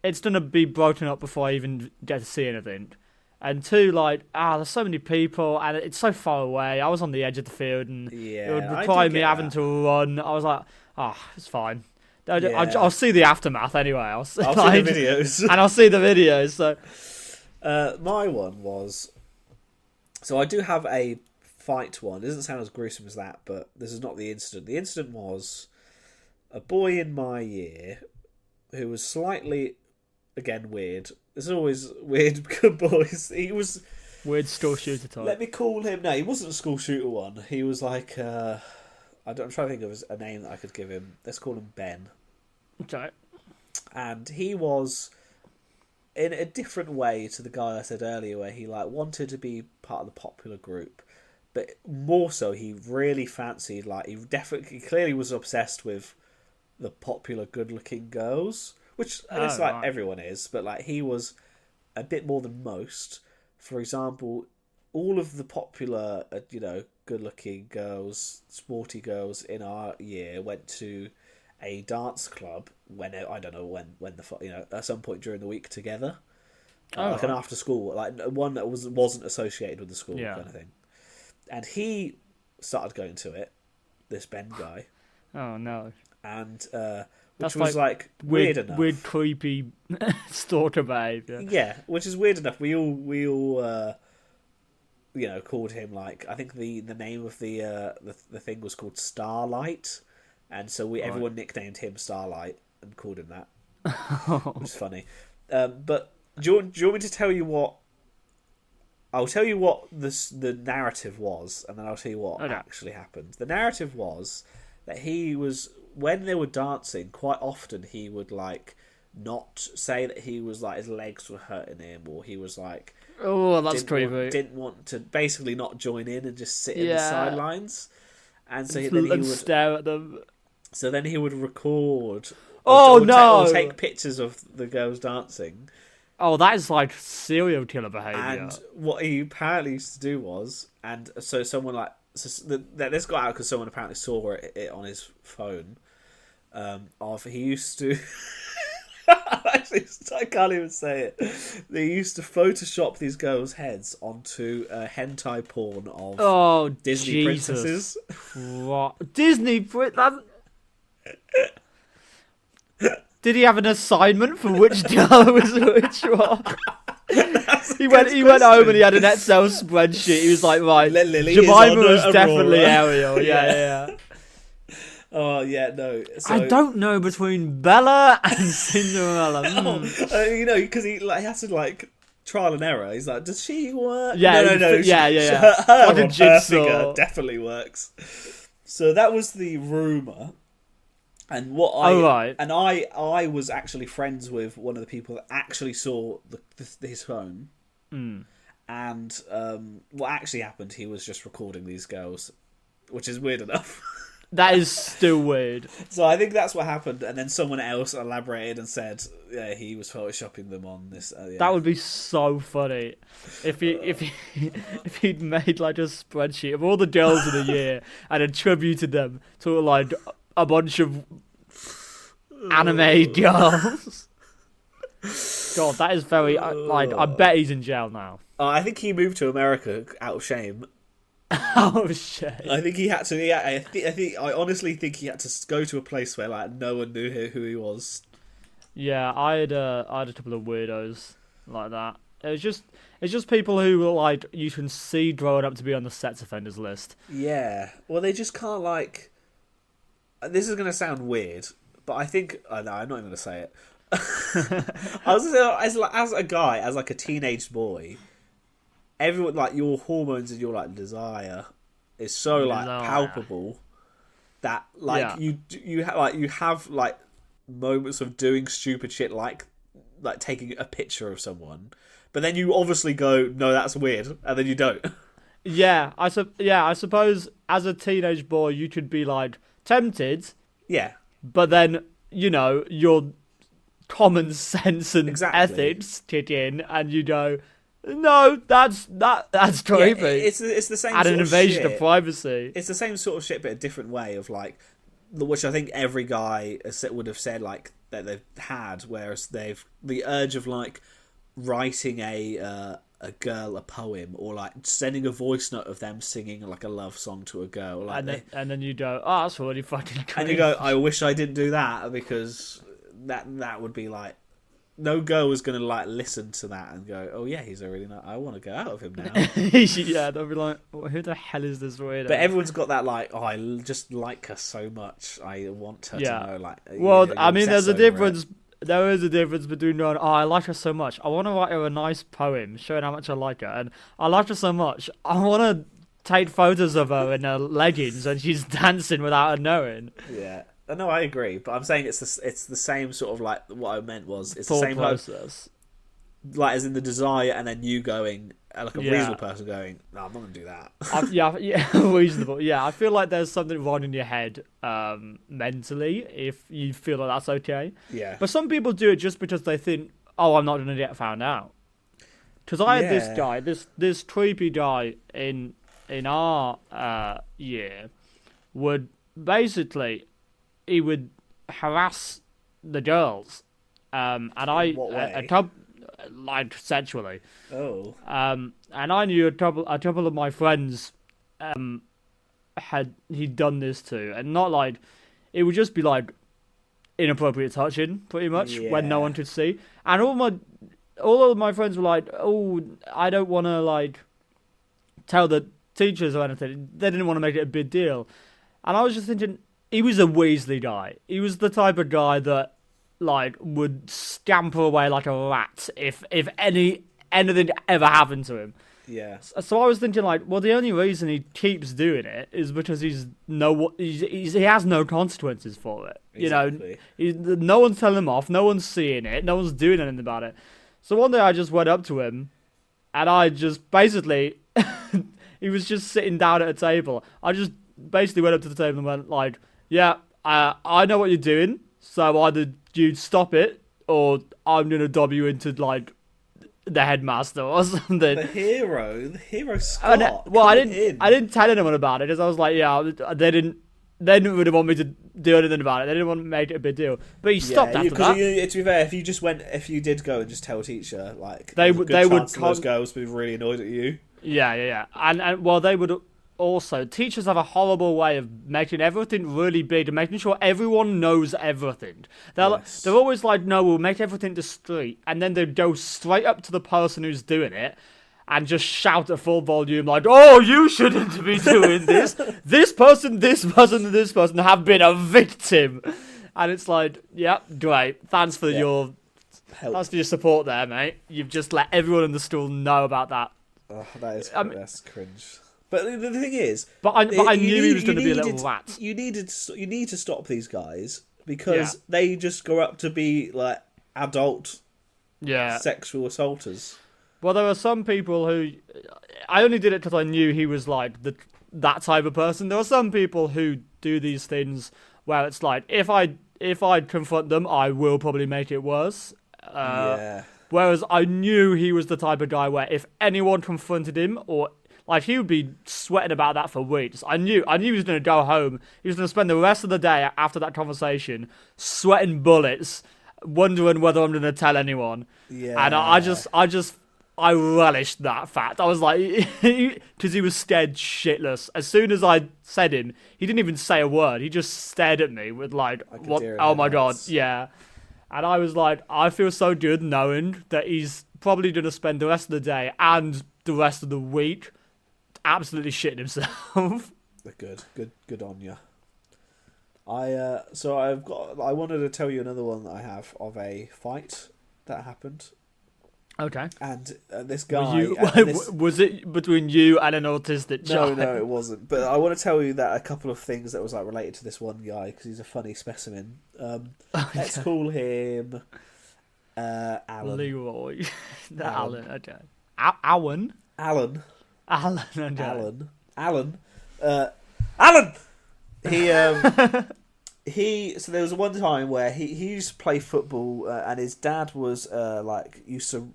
it's going to be broken up before I even get to see anything. And 2, like, there's so many people, and it's so far away. I was on the edge of the field, and it would require me having to run. I was like, it's fine. I'll see the aftermath anyway. I'll see the videos. And I'll see the videos. So, my one was... So I do have a fight one. It doesn't sound as gruesome as that, but this is not the incident. The incident was a boy in my year who was slightly, again, weird. There's always weird boys. He was... Weird school shooter type. Let me call him... No, he wasn't a school shooter one. He was like... I'm trying to think of a name that I could give him. Let's call him Ben. Okay. And he was in a different way to the guy I said earlier, where he like wanted to be part of the popular group, but more so he really fancied, like, he clearly was obsessed with the popular, good-looking girls, which it's like everyone is, but like he was a bit more than most. For example, all of the popular, good-looking girls, sporty girls in our year went to a dance club I don't know when at some point during the week together, like an after school, like one that wasn't associated with the school kind of thing. And he started going to it. This Ben guy. Oh no. And That's which was like weird enough. Weird, creepy stalker behavior. Yeah, which is weird enough. We all called him like, I think the name of the thing was called Starlight, and so everyone nicknamed him Starlight and called him that, which is funny. But do you want me to tell you what? I'll tell you what the narrative was, and then I'll tell you what actually happened. The narrative was that when they were dancing, quite often he would like not say that he was like his legs were hurting him, or he was like, oh, that's creepy. Didn't want to basically not join in and just sit in the sidelines, and so then he would stare at them. So then he would record. Or take pictures of the girls dancing. Oh, that is like serial killer behaviour. And what he apparently used to do was, and so someone like this got out because someone apparently saw it on his phone. He used to. Actually, I can't even say it. They used to Photoshop these girls' heads onto hentai porn of Disney princesses. What? Disney princesses? Did he have an assignment for which girl was which one? He went home and he had an Excel spreadsheet. He was like, right, Jemima was definitely Ariel. Yeah. Oh yeah, no. So, I don't know between Bella and Cinderella. Because he has to like trial and error. He's like, does she work? Yeah, no. Her figure definitely works. So that was the rumor. And I was actually friends with one of the people that actually saw his phone. And what actually happened, he was just recording these girls, which is weird enough. That is still weird. So I think that's what happened, and then someone else elaborated and said, yeah, he was photoshopping them on this. That would be so funny if he'd made like a spreadsheet of all the girls of the year and attributed them to like a bunch of anime girls. God, that is very I bet he's in jail now. I think he moved to America out of shame. Oh shit! I think he had to. I honestly think he had to go to a place where like no one knew who he was. Yeah, I had a couple of weirdos like that. It's just people who were like you can see growing up to be on the sex offenders list. Yeah, well, they just can't like. This is gonna sound weird, but I think no, I'm not even gonna say it. As a guy, as like a teenage boy. Everyone like your hormones and your like desire is so like palpable that like you have like moments of doing stupid shit like taking a picture of someone, but then you obviously go, no, that's weird, and then you don't. I suppose as a teenage boy you could be like tempted, but then your common sense and ethics kick in, and you go, no, that's creepy. Yeah, it's the same. And sort an invasion of, of privacy. It's the same sort of shit, but a different way of like, which I think every guy would have said like that they've had. Whereas they've the urge of like writing a girl a poem, or like sending a voice note of them singing like a love song to a girl, like and then you go, oh, that's really fucking creepy. And you go, I wish I didn't do that, because that would be like. No girl was going to like listen to that and go, oh yeah, he's a really nice, I want to go out of him now. Yeah, they'll be like, who the hell is this weirdo? But everyone's got that like, oh, I just like her so much, I want her to know. Like, well, I mean, there's a difference. There is a difference between going, oh, I like her so much, I want to write her a nice poem showing how much I like her, and I like her so much, I want to take photos of her in her leggings and she's dancing without her knowing. Yeah. No, I agree, but I'm saying it's the same sort of like what I meant was it's the same process, like as in the desire, and then you going like a reasonable person going, no, I'm not gonna do that. Reasonable. Yeah, I feel like there's something wrong in your head mentally if you feel like that's okay. Yeah, but some people do it just because they think, oh, I'm not gonna get found out. Because I had this guy, this creepy guy in our year, would basically. He would harass the girls, and like sexually. Oh. And I knew a couple of my friends, he'd done this to, and not like it would just be like inappropriate touching, pretty much, when no one could see. And all of my friends were like, "Oh, I don't want to like tell the teachers or anything." They didn't want to make it a big deal, and I was just thinking, he was a Weasley guy. He was the type of guy that like would scamper away like a rat if anything ever happened to him. Yeah. So I was thinking, like, well, the only reason he keeps doing it is because he has no consequences for it. Exactly. You know, no one's telling him off, no one's seeing it, no one's doing anything about it. So one day I just went up to him, and I just basically, he was just sitting down at a table. I just basically went up to the table and went like, yeah, I know what you're doing, so either you stop it, or I'm going to dob you into, like, the headmaster or something. The hero Scott. I didn't tell anyone about it because I was like, yeah, they didn't really want me to do anything about it. They didn't want to make it a big deal. But he stopped after that. To be fair, if you did go and just tell a teacher, like they would those girls would be really annoyed at you. Yeah. And well, they would also. Teachers have a horrible way of making everything really big and making sure everyone knows everything. They're always like, no, we'll make everything discreet, and then they go straight up to the person who's doing it and just shout at full volume like, oh, you shouldn't be doing this. This person, and this person have been a victim. And it's like, yeah, great. Thanks for your support there, mate. You've just let everyone in the school know about that. Oh, that's cringe. But the thing is, I knew he was going to be a little rat. You need to stop these guys because they just grow up to be like adult, sexual assaulters. Well, there are some people who I only did it because I knew he was like that type of person. There are some people who do these things where it's like, if I confront them, I will probably make it worse. Whereas I knew he was the type of guy where if anyone confronted him, or like, he would be sweating about that for weeks. I knew he was going to go home. He was going to spend the rest of the day after that conversation sweating bullets, wondering whether I'm going to tell anyone. Yeah. And I relished that fact. I was like, because he was scared shitless. As soon as I said him, he didn't even say a word. He just stared at me with like what? Oh my god, yeah. And I was like, I feel so good knowing that he's probably going to spend the rest of the day and the rest of the week absolutely shitting himself. Good on you. I wanted to tell you another one that I have of a fight that happened. Okay. And this guy... Was it between you and an autistic child? No, it wasn't. But I want to tell you that a couple of things that was like related to this one guy, because he's a funny specimen. Let's call him Alan. Leroy. Alan, okay. Alan? Alan. Okay. Alan. So there was one time where he used to play football, and his dad was used to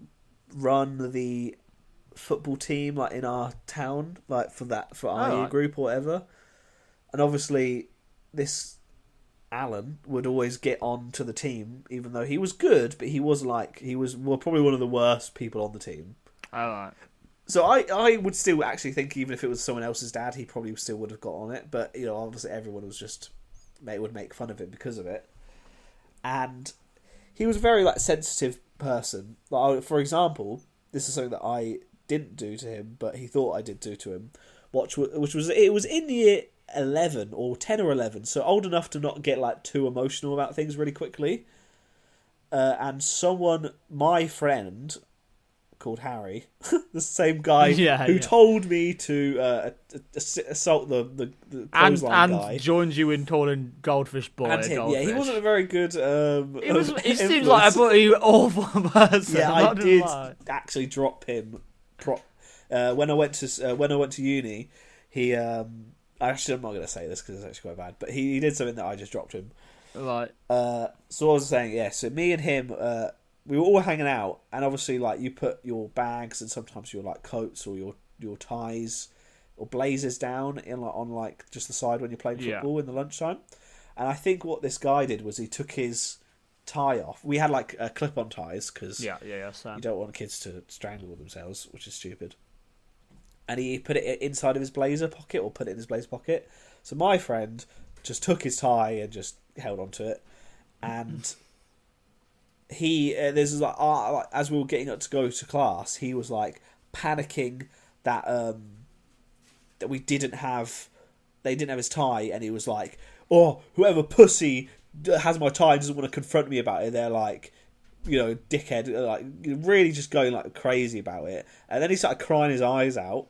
run the football team like in our town, like for our IE group or whatever. And obviously this Alan would always get on to the team, even though he was good, but he was probably one of the worst people on the team. Alright. So I would still actually think, even if it was someone else's dad, he probably still would have got on it. But obviously everyone was just would make fun of him because of it. And he was a very sensitive person. Like, for example, this is something that I didn't do to him, but he thought I did do to him. Which was in year 11 or 10 or 11, so old enough to not get too emotional about things really quickly. And my friend called Harry, the same guy who told me to assault the clothesline guy, and joined you in calling Goldfish Boy. And he wasn't a very good. He seems like a pretty awful person. Yeah, I did actually drop him. When I went to uni, he actually, I'm not going to say this because it's actually quite bad, but he did something that I just dropped him. Right. So I was saying, so me and him, we were all hanging out, and obviously, you put your bags and sometimes your coats or your ties or blazers down on just the side when you're playing football in the lunchtime. And I think what this guy did was he took his tie off. We had clip-on ties because you don't want kids to strangle themselves, which is stupid. and he put it inside of his blazer pocket, or put it in his blazer pocket. So my friend just took his tie and just held onto it, and he there's like as we were getting up to go to class, he was like panicking that that we didn't have, they didn't have his tie, and he was like, "Oh, whoever pussy has my tie and doesn't want to confront me about it, they're like, you know, dickhead," like really just going like crazy about it. And then he started crying his eyes out,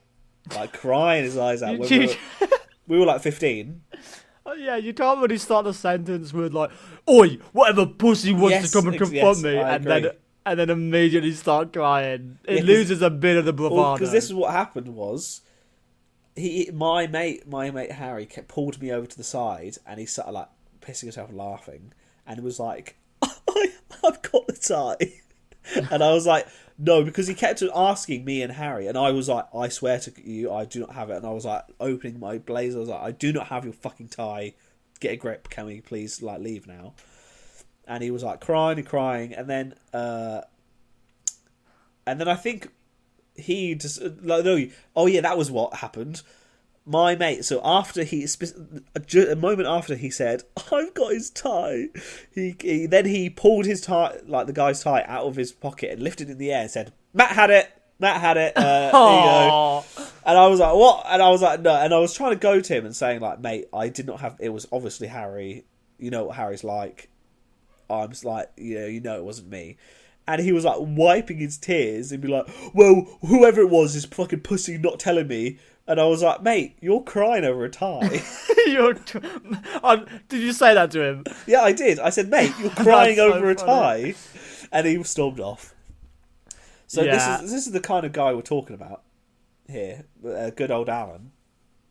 We were like 15. Oh, yeah, you can't really start a sentence with like, "Oi, whatever pussy wants to come and confront me," and then immediately start crying. It loses a bit of the bravado. Because this is what happened was, my mate Harry pulled me over to the side, and he started like pissing himself and laughing, and it was like, "I've got the tie," and I was like, "No," because he kept asking me and Harry, and I was like, "I swear to you, I do not have it." And I was like opening my blazer, I was like, "I do not have your fucking tie. Get a grip. Can we please like leave now?" And he was like crying and crying, and then I think he just like, no, oh yeah, that was what happened. My mate, so after a moment after he said, "I've got his tie," he pulled his tie, like the guy's tie, out of his pocket and lifted it in the air and said, Matt had it. There you go." And I was like, "What?" And I was like, "No." And I was trying to go to him and saying like, "Mate, I did not have, it was obviously Harry. You know what Harry's like." I'm just like, you know it wasn't me. And he was like wiping his tears and be like, "Well, whoever it was is fucking pussy not telling me." And I was like, "Mate, you're crying over a tie." Did you say that to him? Yeah, I did. I said, "Mate, you're crying over a tie," and he stormed off. So this is the kind of guy we're talking about here. Good old Alan.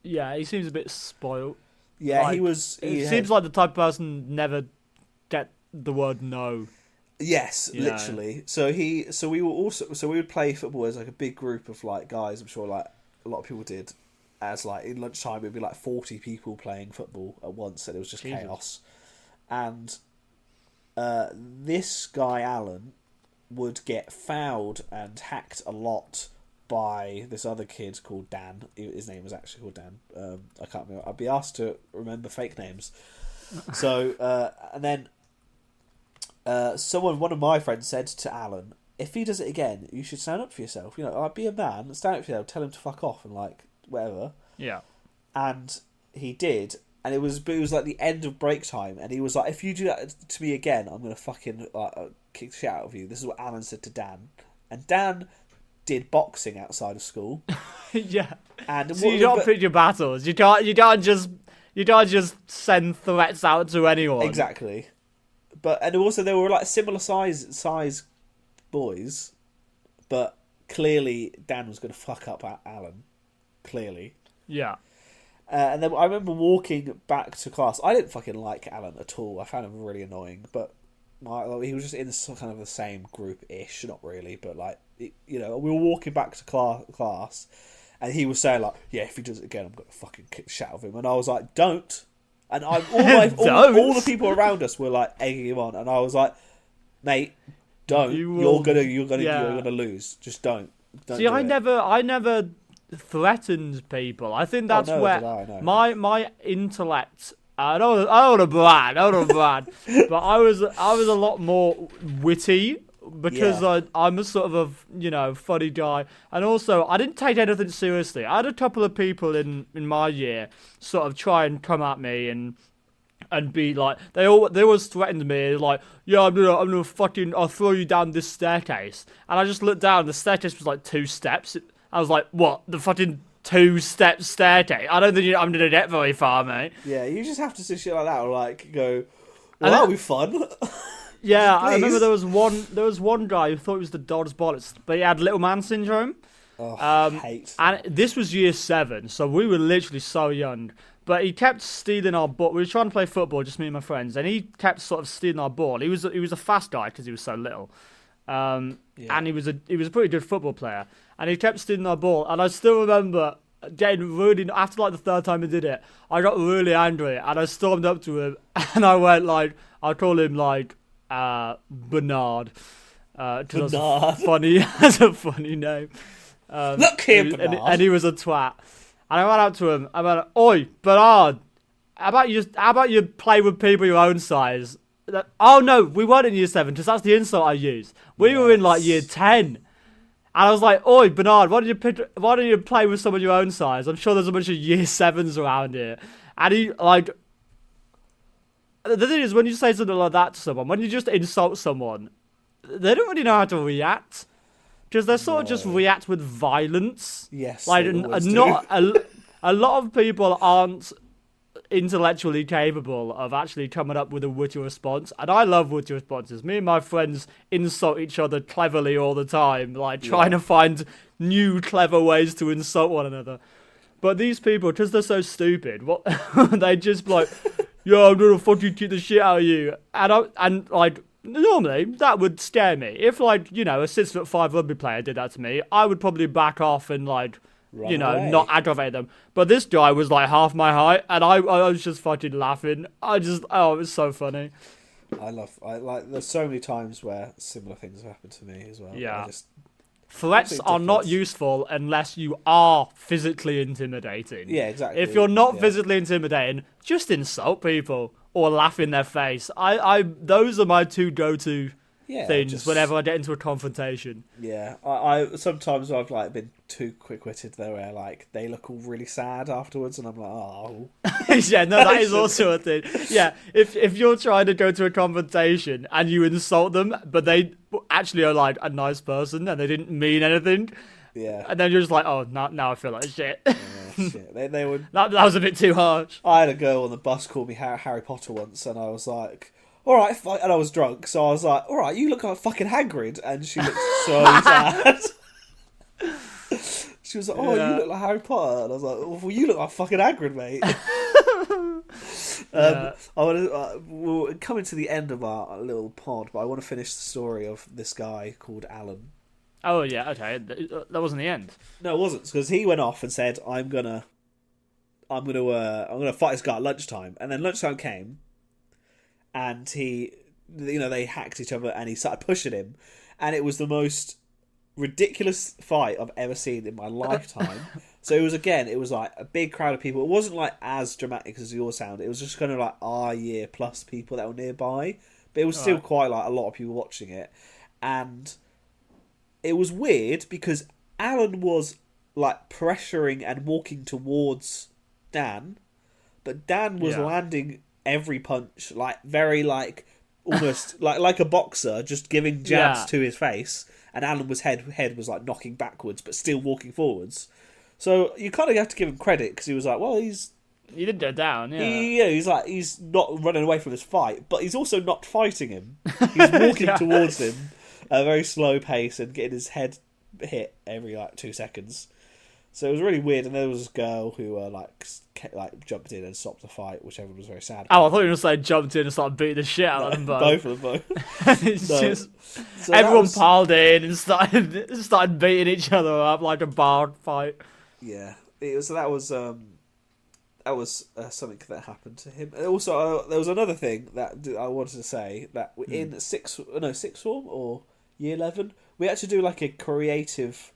Yeah, he seems a bit spoilt. Yeah, like, he seems like the type of person never get the word no. Yes, literally. So we would play football as like a big group of like guys. I'm sure like a lot of people did. As like in lunchtime, it'd be like 40 people playing football at once, and it was just chaos. And this guy Alan would get fouled and hacked a lot by this other kid called Dan. His name was actually called Dan. I can't remember. I'd be asked to remember fake names. So and then one of my friends said to Alan, "If he does it again, you should stand up for yourself. You know, like, be a man, stand up for yourself, tell him to fuck off and like whatever." Yeah. And he did, and it was like the end of break time, and he was like, "If you do that to me again, I'm gonna fucking kick the shit out of you." This is what Alan said to Dan, and Dan did boxing outside of school. Yeah. And so you don't pick your battles. You can't just send threats out to anyone. Exactly. And also they were like similar size boys, but clearly Dan was going to fuck up Alan. Clearly. Yeah. And then I remember walking back to class. I didn't fucking like Alan at all. I found him really annoying, but he was just in some kind of the same group-ish, not really, but like, we were walking back to class, and he was saying like, "Yeah, if he does it again, I'm going to fucking kick the shit out of him." And I was like, "Don't." And all the people around us were like egging him on, and I was like, "Mate, don't. You're gonna lose. Just don't." See, I never threatened people. I think that's where my intellect. I don't want to brag, but I was a lot more witty because I'm a sort of a funny guy, and also I didn't take anything seriously. I had a couple of people in my year sort of try and come at me and be like, they always threatened me like, "Yeah, I'm gonna fucking, I'll throw you down this staircase," and I just looked down. The staircase was like 2 steps. I was like, "What? The fucking 2-step staircase? I don't think I'm gonna get very far, mate." Yeah, you just have to say shit like that, or like go, "Well, that'll be fun." Yeah, I remember there was one guy who thought he was the dod's bollocks, but he had little man syndrome. Hate. And this was year 7, so we were literally so young. But he kept stealing our ball. We were trying to play football, just me and my friends, and he kept sort of stealing our ball. He was a fast guy because he was so little, and he was a pretty good football player. And he kept stealing our ball. And I still remember getting really, after like the 3rd time he did it, I got really angry, and I stormed up to him, and I went like, I call him like Bernard, because that's funny. That's a funny name. Look here, Bernard. And he was a twat. And I went up to him. I went, "Oi, Bernard, how about you play with people your own size?" Oh no, we weren't in year 7 because that's the insult I used. We were in like year 10, and I was like, "Oi, Bernard, why don't you play with someone your own size? I'm sure there's a bunch of year 7s around here." And he like, the thing is, when you say something like that to someone, when you just insult someone, they don't really know how to react. Because they sort of just react with violence. Yes, like they always do. not a lot of people aren't intellectually capable of actually coming up with a witty response, and I love witty responses. Me and my friends insult each other cleverly all the time, like trying to find new clever ways to insult one another. But these people, because they're so stupid, what they just be like, "Yo, I'm gonna fucking kick the shit out of you," and like. Normally, that would scare me. If, like, you know, a 6'5" rugby player did that to me, I would probably back off and, like, Run you know, away. not aggravate them. But this guy was, like, half my height, and I was just fucking laughing. It was so funny. There's so many times where similar things have happened to me as well. Yeah. Threats are not useful unless you are physically intimidating. Yeah, exactly. If you're not physically intimidating, just insult people or laugh in their face. Those are my two go-to things whenever I get into a confrontation. Yeah, I sometimes I've like been too quick-witted though, where like they look all really sad afterwards, and I'm like, oh. Yeah, no, that is also a thing. Yeah, if you're trying to go to a confrontation and you insult them, but they actually are like a nice person and they didn't mean anything. Yeah. And then you're just like, oh, now I feel like shit. Yeah, shit. They would. That was a bit too harsh. I had a girl on the bus call me Harry Potter once, and I was like, "All right," and I was drunk, so I was like, "All right, you look like fucking Hagrid," and she looked so sad. She was like, "Oh, you look like Harry Potter," and I was like, "Well, you look like fucking Hagrid, mate." We're coming to the end of our little pod, but I want to finish the story of this guy called Alan. Oh yeah, okay. That wasn't the end. No, it wasn't, because he went off and said, "I'm gonna fight this guy at lunchtime," and then lunchtime came, and they hacked each other, and he started pushing him, and it was the most ridiculous fight I've ever seen in my lifetime. So it was like a big crowd of people. It wasn't like as dramatic as your sound. It was just kind of like our year plus people that were nearby, but it was still quite like a lot of people watching it, and it was weird because Alan was like pressuring and walking towards Dan, but Dan was landing every punch like very like almost like a boxer, just giving jabs to his face, and Alan was head was like knocking backwards but still walking forwards. So you kind of have to give him credit, because he was like, well, he didn't go down. he's not running away from his fight, but he's also not fighting him. He's walking towards him at a very slow pace and getting his head hit every like 2 seconds. So it was really weird. And there was this girl who like jumped in and stopped the fight, which everyone was very sad about. Oh, I thought you were going to say jumped in and started beating the shit out of them both. Both of them. So everyone piled in and started beating each other up like a bar fight. Yeah, that was something that happened to him. And also, there was another thing that I wanted to say, that in sixth form or year 11, we had to do like a creative,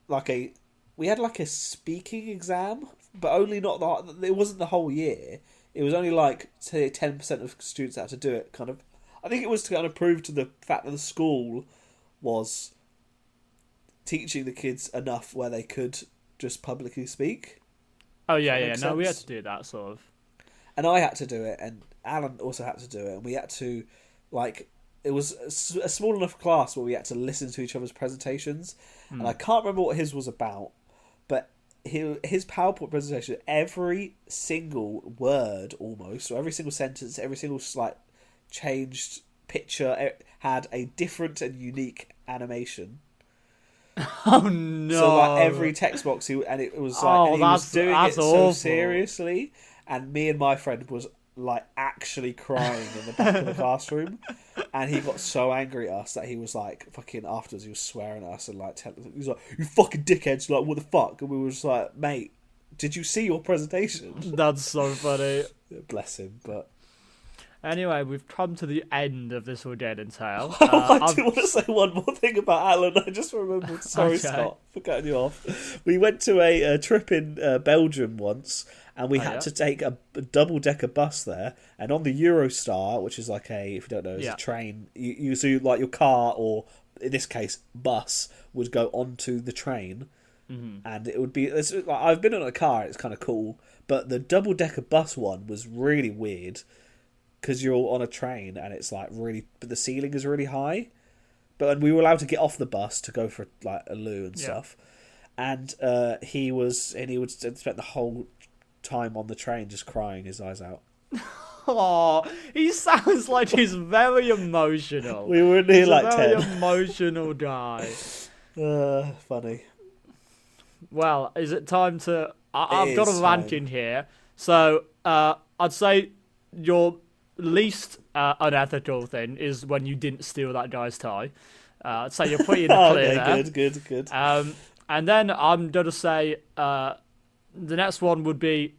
we had like a speaking exam, but only it wasn't the whole year. It was only like, say, 10% of students that had to do it. Kind of, I think it was to kind of prove to the fact that the school was teaching the kids enough where they could just publicly speak. Oh yeah. No, we had to do that sort of. And I had to do it, and Alan also had to do it, and we had to, like, it was a small enough class where we had to listen to each other's presentations, and I can't remember what his was about, but his PowerPoint presentation, every single word almost, or every single sentence, every single slight changed picture had a different and unique animation. Oh no! So like every text box, it was like, and he was doing it so seriously, and me and my friend was like actually crying in the back of the classroom, and he got so angry at us that he was like fucking afterwards he was swearing at us and like he was like, "You fucking dickheads!" Like, what the fuck? And we were just like, "Mate, did you see your presentation?" That's so funny. Bless him, but Anyway, we've come to the end of this ordained tale. I do want to say one more thing about Alan. I just remembered. Sorry, Okay. Scott, for cutting you off. We went to a trip in Belgium once, and we had to take a double-decker bus there. And on the Eurostar, which is like if you don't know, it's a train. So like your car, or in this case, bus, would go onto the train, and it would be. I've been on a car; it's kind of cool, but the double-decker bus one was really weird. Because you're on a train and it's like really, but the ceiling is really high. But we were allowed to get off the bus to go for like a loo and stuff. And he would spend the whole time on the train just crying his eyes out. Oh, he sounds like he's very emotional. We were near like a 10. very emotional guy. Funny. Well, is it time to? I've got a is ranking here. So I'd say your least unethical thing is when you didn't steal that guy's tie. I'd say you're pretty in the clear there. Good. And then I'm going to say the next one would be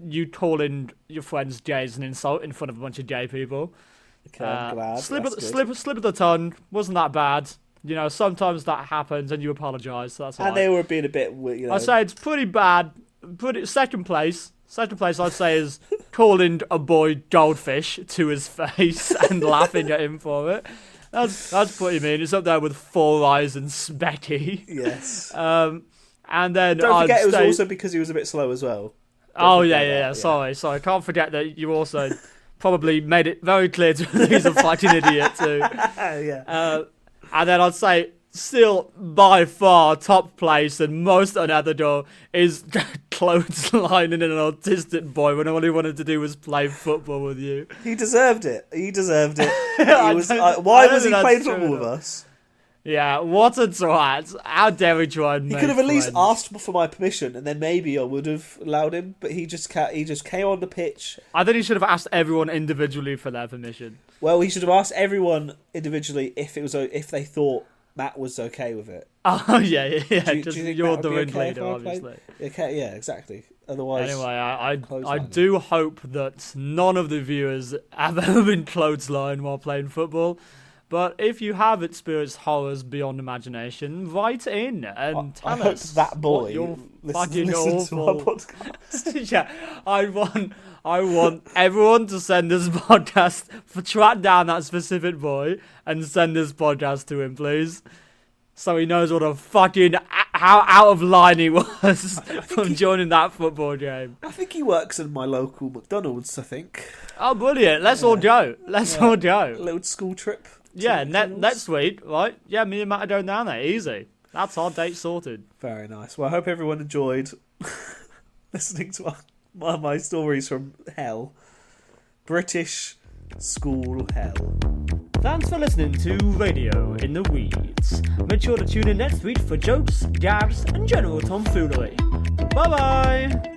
you calling your friends gays an insult in front of a bunch of gay people. Okay, I'm glad. Slip of the tongue, wasn't that bad. You know, sometimes that happens and you apologise. So that's all and they were being a bit, I'd say it's pretty bad. Second place, I'd say, is calling a boy goldfish to his face and laughing at him for it. That's pretty mean. It's up there with Four Eyes and Specky. Yes. And then don't forget, it was also because he was a bit slow as well. Yeah. Sorry. I can't forget that you also probably made it very clear to me he's a fucking idiot too. Yeah. And then I'd say, still by far top place and most unethical is clotheslining an autistic boy when all he wanted to do was play football with you. He deserved it. Why was he playing football with us? Yeah, what a twat. How dare he try and He make could have at least friends. asked for my permission, and then maybe I would have allowed him, but he just came on the pitch. I think he should have asked everyone individually for their permission. Well, he should have asked everyone individually if they thought Matt was okay with it. Oh, yeah. Do you think You're Matt the would be okay ringleader, if I obviously. played? Okay, yeah, exactly. Otherwise, Anyway, I clothesline. do hope that none of the viewers have ever been clotheslined while playing football. But if you have experienced horrors beyond imagination, write in and tell I hope us that boy what your listen fucking to our awful. podcast. Yeah, I want everyone to send this podcast track down that specific boy and send this podcast to him, please, so he knows what a fucking how out of line he was from joining that football game. I think he works in my local McDonald's. I think. Oh, brilliant! Let's all go. Let's all go. A little school trip. Yeah, next week, right? Yeah, me and Matt are going down there. Easy. That's our date sorted. Very nice. Well, I hope everyone enjoyed listening to my stories from hell. British school hell. Thanks for listening to Radio in the Weeds. Make sure to tune in next week for jokes, gags, and general tomfoolery. Bye-bye!